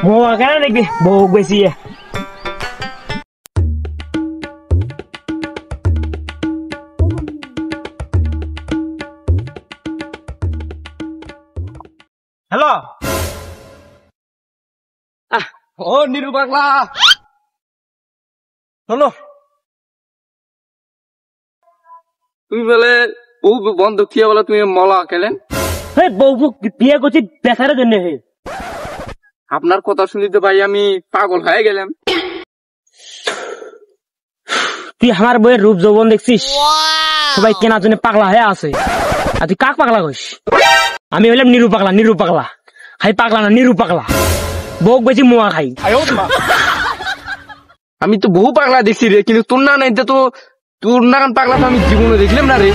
মোয়া কেন দেখবি বউ বেশি হ্যালো ও নিরু পাগলা শোনো তুমি বলে বউ বন্ধ খেয়ে বলে তুমি মলা খেলেন বউ বিয়ে করছি বেচারের জন্য আপনার কথা শুনিতে ভাই আমি পাগল হয়ে গেলাম। তুই আমার বইয়ের রূপ যৌবন দেখছিস সবাই কেনার জন্য পাগলা হয়ে আছে আর তুই কাক পাগলা কইস? আমি হইলাম নিরু পাগলা খাই পাগলা না নিরু পাগলা বউ বেশি মোয়া খাই। আমি তো বহু পাগলা দেখছি রে কিন্তু তোর না নাই তো তোর নাগান পাগলা তো আমি জীবনে দেখলাম না রে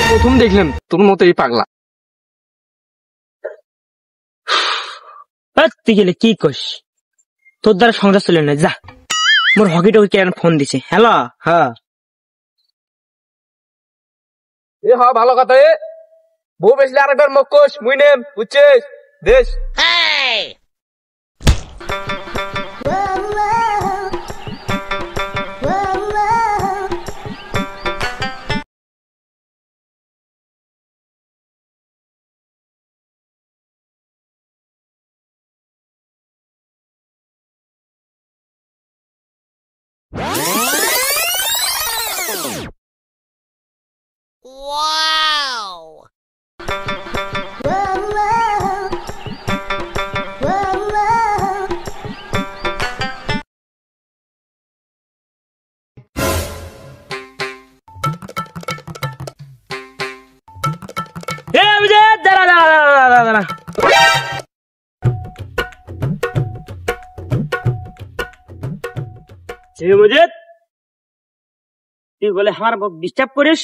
প্রথম দেখলাম তোর মতো এই পাগলা। তুই গেলে কি কইস তোর দ্বারা সংসার চলে না যা মোর হকি টকি কেন ফোন দিছে হ্যালো হ্যাঁ এ হ্যাঁ ভালো কথা এ বউ বেশলে আরেকবার মক্কস মুই নেম বুঝছিস দেশ Wow! দাঁড়া তুই বলে আমার ডিস্টার্ব করিস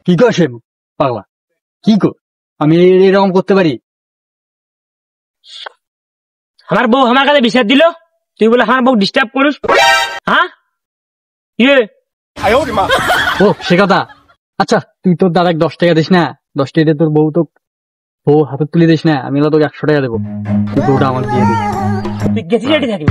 কি করছে পাগলা কি কর আমি এরকম করতে পারি? আমার বউ আমার কাছে বিশ্বাস দিল তুই বলে আমার বউ ডিস্টার্ব করিস হ্যাঁ ও সে কথা আচ্ছা তুই তোর দাদাকে 10 টাকা দিস না 10 টাকা দিয়ে তোর বউ তো বউ হাতে তুলে দিস না আমি তোকে 100 টাকা দেবো তুই বউটা আমার দিয়ে দিস তুই গেছিস রেডি থাকি